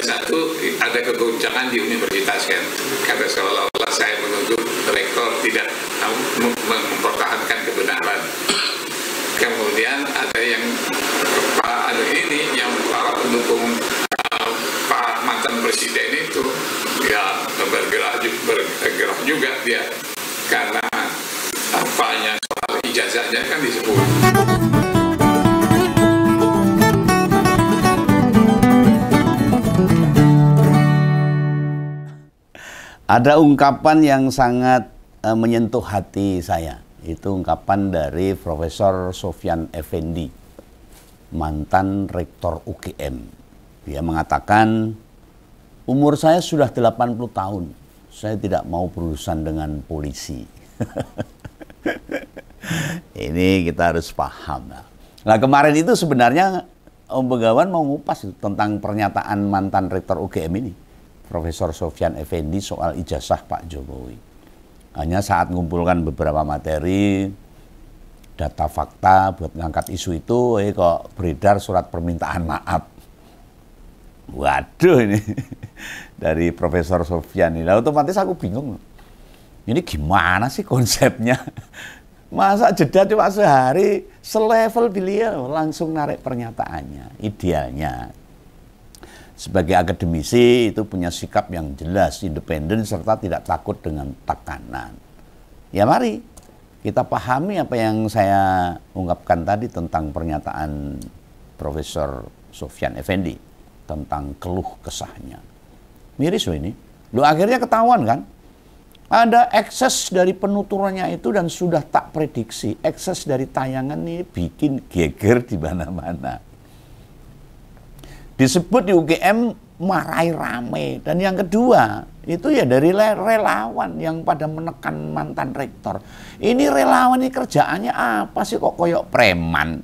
satu ada kegoncangan di universitas kan, karena seolah-olah saya menuntut rektor tidak mempertahankan kebenaran. Kemudian ada yang ada ini yang para pendukung Pak mantan presiden itu ya bergerak juga dia, karena apanya soal ijazahnya kan disebut. Ada ungkapan yang sangat menyentuh hati saya. Itu ungkapan dari Profesor Sofyan Effendi, mantan rektor UGM. Dia mengatakan, umur saya sudah 80 tahun. Saya tidak mau berurusan dengan polisi. Ini kita harus paham. Nah, kemarin itu sebenarnya Om Begawan mau ngupas tentang pernyataan mantan rektor UGM ini, Profesor Sofyan Effendi, soal ijazah Pak Jokowi. Hanya saat mengumpulkan beberapa materi, data fakta buat ngangkat isu itu, kok beredar surat permintaan maaf. Waduh, ini dari Profesor Sofyan ini. Lalu otomatis aku bingung. Ini gimana sih konsepnya? Masa jeda cuma sehari, selevel beliau langsung narik pernyataannya. Idealnya sebagai akademisi itu punya sikap yang jelas, independen, serta tidak takut dengan tekanan. Ya mari kita pahami apa yang saya ungkapkan tadi tentang pernyataan Profesor Sofyan Effendi tentang keluh kesahnya. Miris loh ini. Loh, akhirnya ketahuan kan? Ada ekses dari penuturannya itu dan sudah tak prediksi. Ekses dari tayangan ini bikin geger di mana-mana. Disebut di UGM marai rame. Dan yang kedua, itu ya dari relawan yang pada menekan mantan rektor. Ini relawan ini kerjaannya apa sih, kok koyok preman?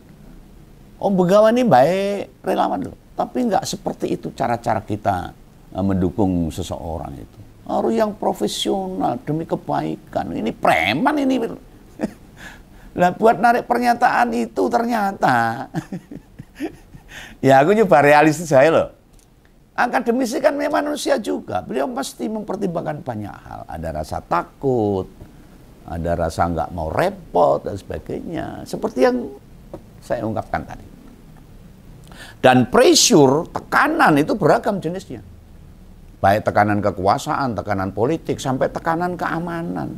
Om Begawan ini baik relawan loh. Tapi nggak seperti itu cara-cara kita mendukung seseorang itu. Harus yang profesional demi kebaikan. Ini preman ini. Nah, buat narik pernyataan itu ternyata... Ya aku nyoba realistis saya loh. Akademisi kan memang manusia juga. Beliau pasti mempertimbangkan banyak hal. Ada rasa takut, ada rasa nggak mau repot dan sebagainya. Seperti yang saya ungkapkan tadi. Dan pressure, tekanan itu beragam jenisnya. Baik tekanan kekuasaan, tekanan politik, sampai tekanan keamanan.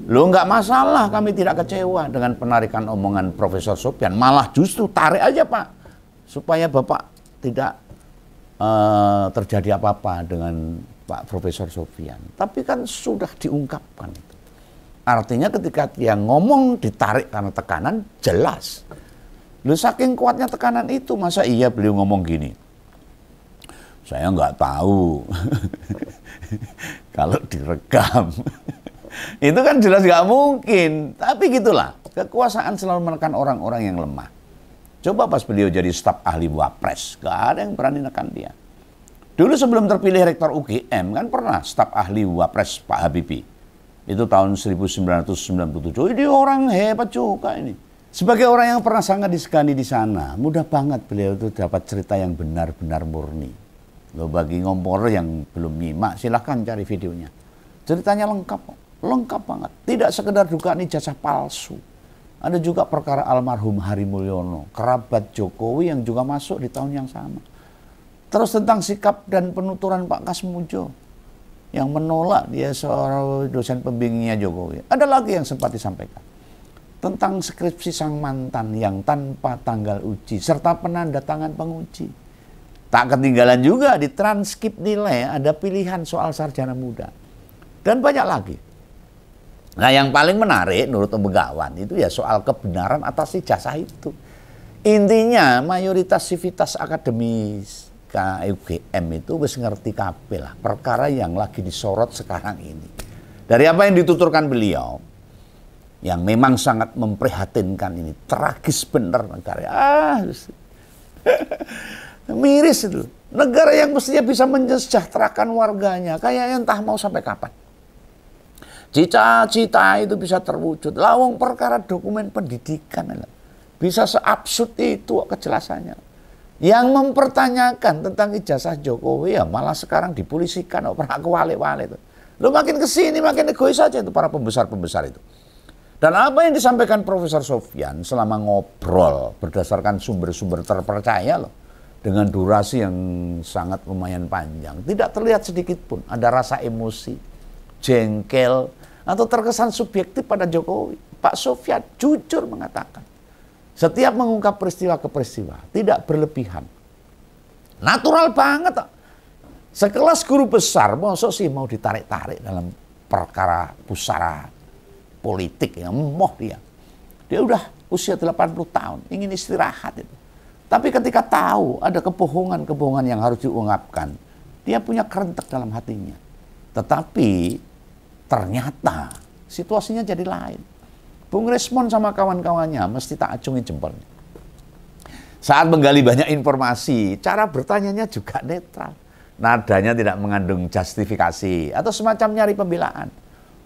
Loh, nggak masalah kami tidak kecewa dengan penarikan omongan Profesor Sofyan. Malah justru tarik aja Pak. Supaya Bapak tidak terjadi apa-apa dengan Pak Profesor Sofyan. Tapi kan sudah diungkapkan. Artinya ketika dia ngomong ditarik karena tekanan, jelas. Loh, saking kuatnya tekanan itu, masa iya beliau ngomong gini? Saya nggak tahu. Kalau direkam. Itu kan jelas nggak mungkin. Tapi gitulah, kekuasaan selalu menekan orang-orang yang lemah. Coba pas beliau jadi staf ahli Wapres, gak ada yang berani nekan dia. Dulu sebelum terpilih rektor UGM kan pernah staf ahli Wapres Pak Habibie. Itu tahun 1997. Ini orang hebat juga ini. Sebagai orang yang pernah sangat disegani di sana, mudah banget beliau itu dapat cerita yang benar-benar murni. Loh, bagi ngompor yang belum nyimak, silahkan cari videonya. Ceritanya lengkap banget. Tidak sekedar dugaan ijazah palsu. Ada juga perkara almarhum Hari Mulyono, kerabat Jokowi yang juga masuk di tahun yang sama. Terus tentang sikap dan penuturan Pak Kasmujo yang menolak dia seorang dosen pembimbingnya Jokowi. Ada lagi yang sempat disampaikan tentang skripsi sang mantan yang tanpa tanggal uji serta penanda tangan penguji. Tak ketinggalan juga di transkrip nilai ada pilihan soal sarjana muda dan banyak lagi. Nah, yang paling menarik menurut Om Begawan itu ya soal kebenaran atas ijazah itu. Intinya mayoritas sivitas akademis UGM itu wis ngerti kabeh lah perkara yang lagi disorot sekarang ini. Dari apa yang dituturkan beliau, yang memang sangat memprihatinkan ini, tragis bener negara. Miris itu. Negara yang mestinya bisa mensejahterakan warganya, kayaknya entah mau sampai kapan. Cita-cita itu bisa terwujud. Lawang perkara dokumen pendidikan bisa seabsurd itu kejelasannya. Yang mempertanyakan tentang ijazah Jokowi ya malah sekarang dipolisikan, pernah kewale-wale itu. Lo makin kesini makin egois saja itu para pembesar-pembesar itu. Dan apa yang disampaikan Profesor Sofyan selama ngobrol berdasarkan sumber-sumber terpercaya loh, dengan durasi yang sangat lumayan panjang, tidak terlihat sedikit pun ada rasa emosi, jengkel, atau terkesan subjektif pada Jokowi. Pak Sofyan jujur mengatakan, setiap mengungkap peristiwa ke peristiwa, tidak berlebihan. Natural banget. Sekelas guru besar, maksud sih mau ditarik-tarik dalam perkara pusara politik. Ya, moh dia. Dia udah usia 80 tahun, ingin istirahat itu. Tapi ketika tahu ada kebohongan-kebohongan yang harus diungkapkan, dia punya kerentek dalam hatinya. Tetapi ternyata situasinya jadi lain. Bung Resmon sama kawan-kawannya mesti tak acungi jempolnya. Saat menggali banyak informasi, cara bertanyanya juga netral. Nadanya tidak mengandung justifikasi atau semacam nyari pembelaan.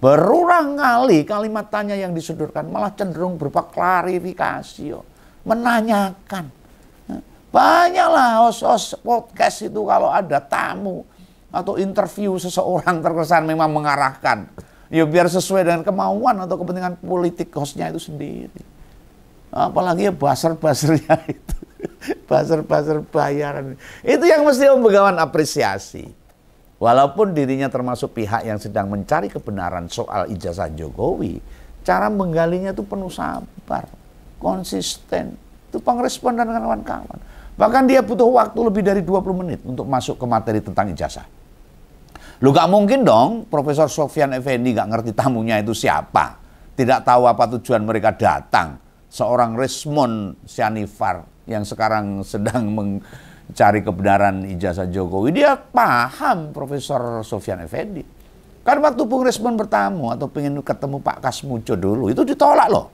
Berulang kali kalimat tanya yang disodorkan malah cenderung berupa klarifikasi, menanyakan. Banyaklah host-host podcast itu kalau ada tamu atau interview seseorang terkesan memang mengarahkan. Ya biar sesuai dengan kemauan atau kepentingan politik hostnya itu sendiri. Apalagi ya buzzer-buzzernya itu. Buzzer-buzzer bayaran. Itu yang mesti Om Begawan apresiasi. Walaupun dirinya termasuk pihak yang sedang mencari kebenaran soal ijazah Jokowi, cara menggalinya itu penuh sabar, konsisten. Itu pengrespon dan kawan-kawan. Bahkan dia butuh waktu lebih dari 20 menit untuk masuk ke materi tentang ijazah. Lu gak mungkin dong Profesor Sofyan Effendi gak ngerti tamunya itu siapa. Tidak tahu apa tujuan mereka datang. Seorang Resmon Sianifar yang sekarang sedang mencari kebenaran ijazah Jokowi. Dia paham Profesor Sofyan Effendi. Kan waktu Bung Resmon bertamu atau pengen ketemu Pak Kasmujo dulu, itu ditolak loh.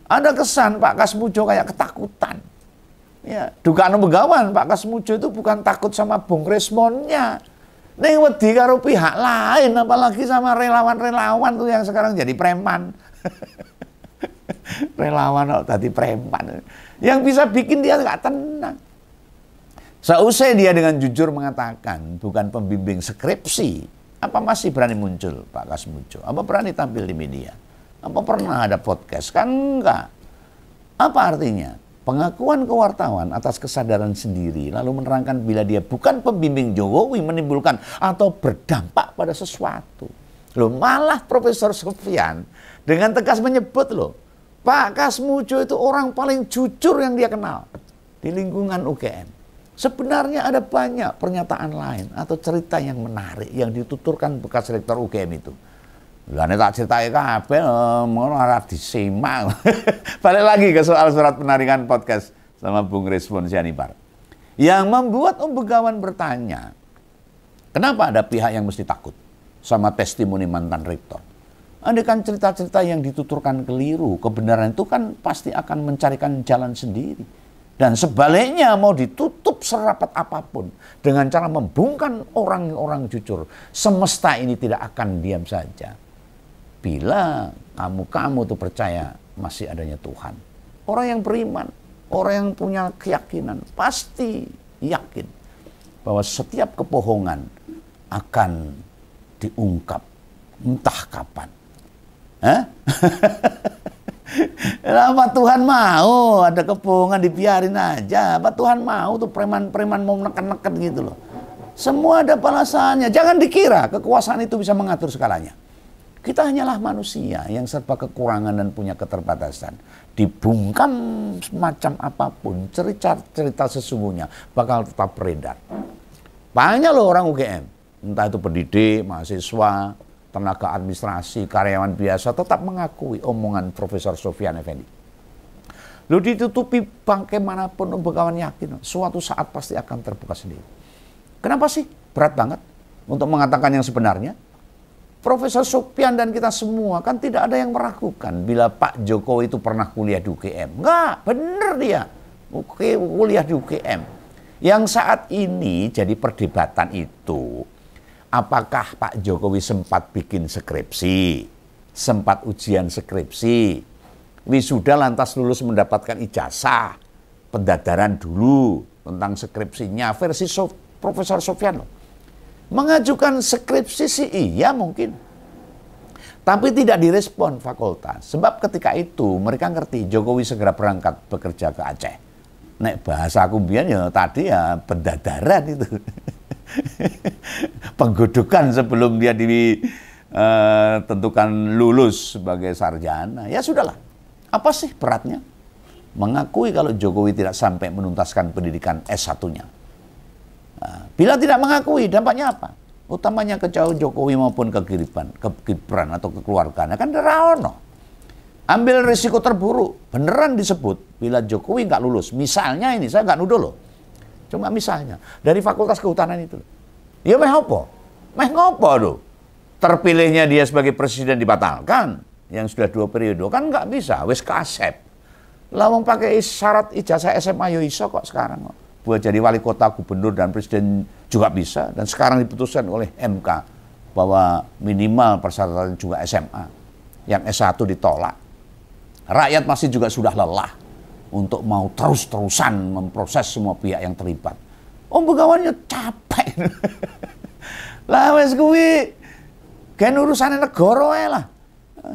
Ada kesan Pak Kasmujo kayak ketakutan. Ya, dugaan Begawan Pak Kasmujo itu bukan takut sama Bung Resmonnya. Neng wedi karo pihak lain, apalagi sama relawan-relawan tuh yang sekarang jadi preman. Relawan tadi preman. Yang bisa bikin dia nggak tenang. Seusai dia dengan jujur mengatakan bukan pembimbing skripsi, apa masih berani muncul Pak Kasmujo? Apa berani tampil di media? Apa pernah ada podcast? Kan enggak. Apa artinya? Pengakuan ke wartawan atas kesadaran sendiri lalu menerangkan bila dia bukan pembimbing Jokowi menimbulkan atau berdampak pada sesuatu. Loh, malah Profesor Sofyan dengan tegas menyebut loh, Pak Kasmujo itu orang paling jujur yang dia kenal di lingkungan UGM. Sebenarnya ada banyak pernyataan lain atau cerita yang menarik yang dituturkan bekas rektor UGM itu. Lah nek tak critake kabeh ngono ora disimak. Balik lagi ke soal surat penarikan podcast sama Bung Resmon Sianifar. Yang membuat Om Begawan bertanya, kenapa ada pihak yang mesti takut sama testimoni mantan rektor? Andai kan cerita-cerita yang dituturkan keliru, kebenaran itu kan pasti akan mencarikan jalan sendiri. Dan sebaliknya mau ditutup serapat apapun dengan cara membungkam orang-orang jujur, semesta ini tidak akan diam saja. Bila kamu tuh percaya masih adanya Tuhan. Orang yang beriman, orang yang punya keyakinan, pasti yakin bahwa setiap kebohongan akan diungkap entah kapan. Apa Tuhan mau ada kebohongan dibiarin aja? Apa Tuhan mau tuh preman-preman mau neken-neken gitu loh? Semua ada balasannya. Jangan dikira kekuasaan itu bisa mengatur segalanya. Kita hanyalah manusia yang serba kekurangan dan punya keterbatasan. Dibungkam semacam apapun, cerita sesungguhnya bakal tetap beredar. Banyak loh orang UGM, entah itu pendidik, mahasiswa, tenaga administrasi, karyawan biasa, tetap mengakui omongan Profesor Sofyan Effendi. Lu ditutupi bagaimanapun, Om Begawan yakin suatu saat pasti akan terbuka sendiri. Kenapa sih berat banget untuk mengatakan yang sebenarnya? Profesor Sofyan dan kita semua kan tidak ada yang meragukan bila Pak Jokowi itu pernah kuliah di UGM. Enggak, bener dia. Kuliah di UGM. Yang saat ini jadi perdebatan itu, apakah Pak Jokowi sempat bikin skripsi, sempat ujian skripsi, wisuda lantas lulus mendapatkan ijazah, pendadaran dulu, tentang skripsinya versi Profesor Sofyan loh. Mengajukan skripsi sih iya mungkin, tapi tidak direspon fakultas. Sebab ketika itu mereka ngerti Jokowi segera berangkat bekerja ke Aceh. Nek bahasa aku biar ya tadi ya pendadaran itu. Penggodokan sebelum dia ditentukan lulus sebagai sarjana. Ya sudahlah, apa sih beratnya? Mengakui kalau Jokowi tidak sampai menuntaskan pendidikan S1-nya. Nah, bila tidak mengakui, dampaknya apa? Utamanya kejauhan Jokowi maupun ke Gibran atau kekeluarganya kan deraono. Ambil risiko terburuk, beneran disebut bila Jokowi nggak lulus. Misalnya ini, saya nggak nuduh loh. Cuma misalnya, dari Fakultas Kehutanan itu. Ya meh apa? Meh ngopo loh? Terpilihnya dia sebagai presiden dibatalkan. Yang sudah 2 periode, kan nggak bisa, wis kasep. Lawang pakai syarat ijazah SMA yo iso kok sekarang kok. Buat jadi wali kota, gubernur, dan presiden juga bisa. Dan sekarang diputuskan oleh MK bahwa minimal persyaratan juga SMA. Yang S1 ditolak. Rakyat masih juga sudah lelah untuk mau terus-terusan memproses semua pihak yang terlibat. Begawannya capek. Lah wes kuwi kan urusannya negara lah.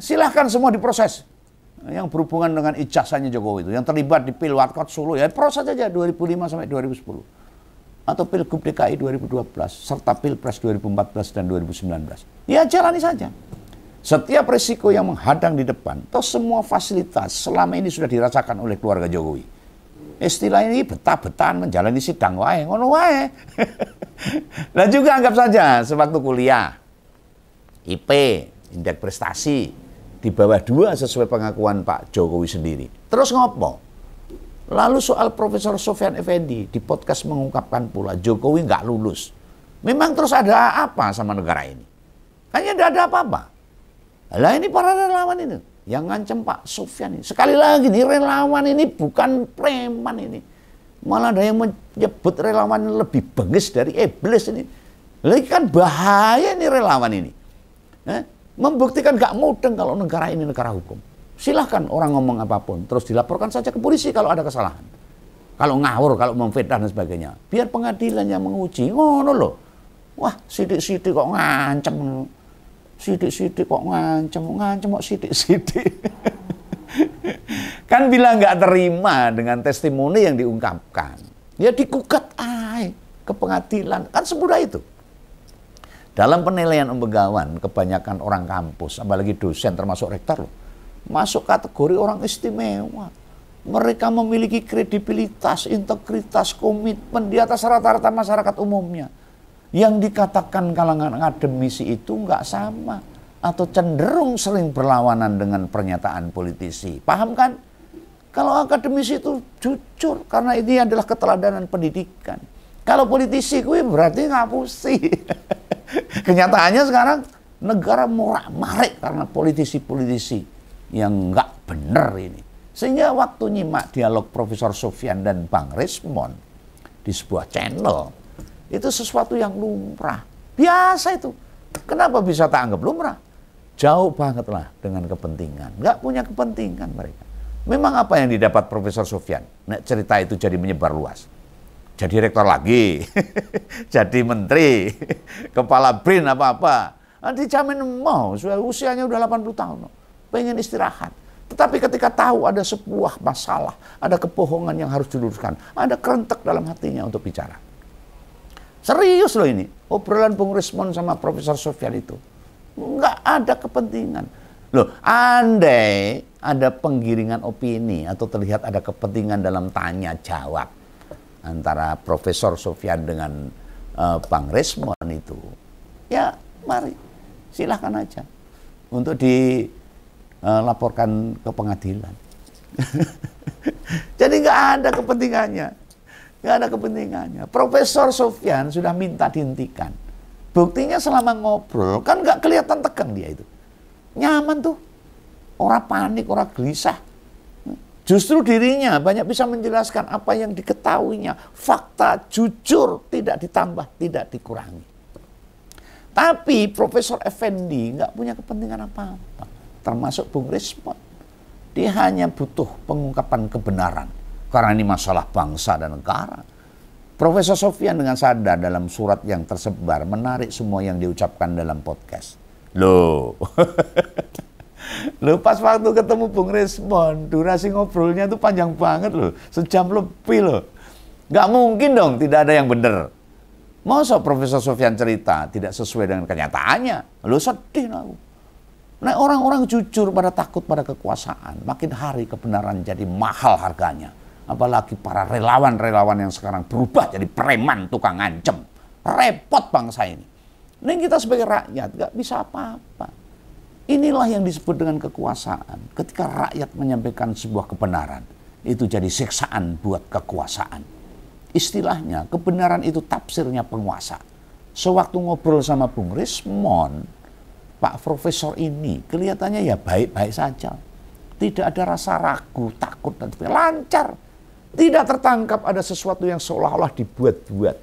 Silahkan semua diproses. Yang berhubungan dengan ijazahnya Jokowi itu, yang terlibat di Pilwakot Solo, ya proses aja 2005 sampai 2010. Atau Pilgub DKI 2012, serta Pilpres 2014 dan 2019. Ya jalani saja. Setiap risiko yang menghadang di depan, toh semua fasilitas selama ini sudah dirasakan oleh keluarga Jokowi. Istilah ini betah-betahan menjalani sidang wae, ngono wae. Nah juga anggap saja sewaktu kuliah, IP, indeks prestasi, di bawah 2 sesuai pengakuan Pak Jokowi sendiri. Terus ngopo? Lalu soal Profesor Sofyan Effendi di podcast mengungkapkan pula Jokowi nggak lulus. Memang terus ada apa sama negara ini? Hanya tidak ada apa-apa. Lah ini para relawan ini yang ngancem Pak Sofyan ini. Sekali lagi nih relawan ini bukan preman ini. Malah ada yang menyebut relawan lebih bengis dari iblis ini. Lagi kan bahaya nih relawan ini. Membuktikan gak mudeng kalau negara ini negara hukum. Silahkan orang ngomong apapun, terus dilaporkan saja ke polisi kalau ada kesalahan. Kalau ngawur, kalau memfitnah dan sebagainya. Biar pengadilan yang menguji, ngono loh. Wah, sidik-sidik kok ngancem. Sidik-sidik kok ngancem kok sidik-sidik. Kan bila nggak terima dengan testimoni yang diungkapkan, ya digugat ke pengadilan. Kan semudah itu. Dalam penilaian Begawan, kebanyakan orang kampus, apalagi dosen termasuk rektor, masuk kategori orang istimewa. Mereka memiliki kredibilitas, integritas, komitmen di atas rata-rata masyarakat umumnya. Yang dikatakan kalangan akademisi itu nggak sama, atau cenderung sering berlawanan dengan pernyataan politisi. Paham kan? Kalau akademisi itu jujur, karena ini adalah keteladanan pendidikan. Kalau politisi gue berarti ngapusi. Kenyataannya sekarang negara morak-marik karena politisi-politisi yang nggak bener ini. Sehingga waktu nyimak dialog Profesor Sofyan dan Bang Rismon di sebuah channel, itu sesuatu yang lumrah. Biasa itu. Kenapa bisa tak anggap lumrah? Jauh banget lah dengan kepentingan. Nggak punya kepentingan mereka. Memang apa yang didapat Profesor Sofyan? Nek cerita itu jadi menyebar luas. Jadi rektor lagi, jadi menteri, kepala BRIN apa-apa. Dijamin mau, usianya udah 80 tahun. Pengen istirahat. Tetapi ketika tahu ada sebuah masalah, ada kebohongan yang harus diluruskan, ada kerentek dalam hatinya untuk bicara. Serius loh ini, obrolan Bung Rismon sama Profesor Sofyan itu. Nggak ada kepentingan. Loh, andai ada penggiringan opini atau terlihat ada kepentingan dalam tanya jawab antara Profesor Sofyan dengan Bang Rismon itu, ya mari silahkan aja untuk dilaporkan ke pengadilan. Jadi nggak ada kepentingannya, nggak ada kepentingannya. Profesor Sofyan sudah minta dihentikan. Buktinya selama ngobrol kan nggak kelihatan tegang dia itu, nyaman tuh, orang panik, orang gelisah. Justru dirinya banyak bisa menjelaskan apa yang diketahuinya. Fakta, jujur, tidak ditambah, tidak dikurangi. Tapi Profesor Effendi nggak punya kepentingan apa-apa. Termasuk Bung Rismon. Dia hanya butuh pengungkapan kebenaran. Karena ini masalah bangsa dan negara. Profesor Sofyan dengan sadar dalam surat yang tersebar menarik semua yang diucapkan dalam podcast. Loh, loh pas waktu ketemu Bung Rismon, durasi ngobrolnya itu panjang banget loh, sejam lebih loh. Nggak mungkin dong tidak ada yang benar. Masa Profesor Sofyan cerita tidak sesuai dengan kenyataannya? Loh sedih aku. Nah orang-orang jujur pada takut pada kekuasaan, makin hari kebenaran jadi mahal harganya. Apalagi para relawan-relawan yang sekarang berubah jadi preman tukang ngancem. Repot bangsa ini. Nah kita sebagai rakyat gak bisa apa-apa. Inilah yang disebut dengan kekuasaan. Ketika rakyat menyampaikan sebuah kebenaran, itu jadi siksaan buat kekuasaan. Istilahnya kebenaran itu tafsirnya penguasa. Sewaktu ngobrol sama Bung Rismon, Pak Profesor ini kelihatannya ya baik-baik saja. Tidak ada rasa ragu, takut, dan sebagainya. Lancar. Tidak tertangkap ada sesuatu yang seolah-olah dibuat-buat.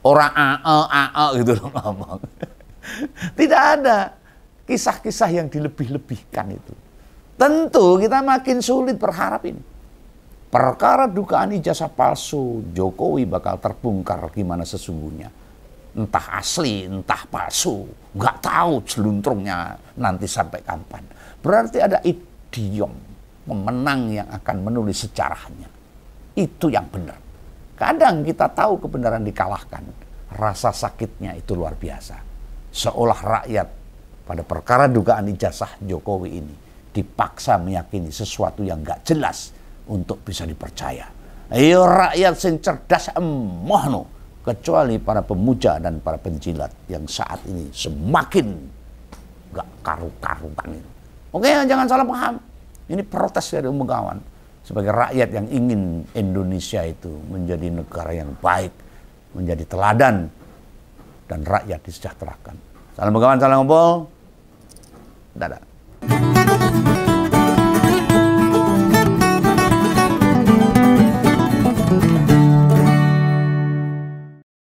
Orang gitu loh ngomong. Tidak ada kisah-kisah yang dilebih-lebihkan itu. Tentu kita makin sulit berharap ini. Perkara dugaan ijazah palsu Jokowi bakal terbongkar gimana sesungguhnya. Entah asli, entah palsu. Nggak tahu jeluntrungnya nanti sampai kapan. Berarti ada idiom pemenang yang akan menulis sejarahnya. Itu yang benar. Kadang kita tahu kebenaran dikalahkan. Rasa sakitnya itu luar biasa. Seolah rakyat pada perkara dugaan ijazah Jokowi ini dipaksa meyakini sesuatu yang gak jelas untuk bisa dipercaya. Ayo rakyat sing cerdas emoh no. Kecuali para pemuja dan para penjilat yang saat ini semakin gak karu-karuan itu. Oke, jangan salah paham. Ini protes dari kawan sebagai rakyat yang ingin Indonesia itu menjadi negara yang baik, menjadi teladan, dan rakyat disejahterakan. Salam kawan, salam ngobrol. Dadah.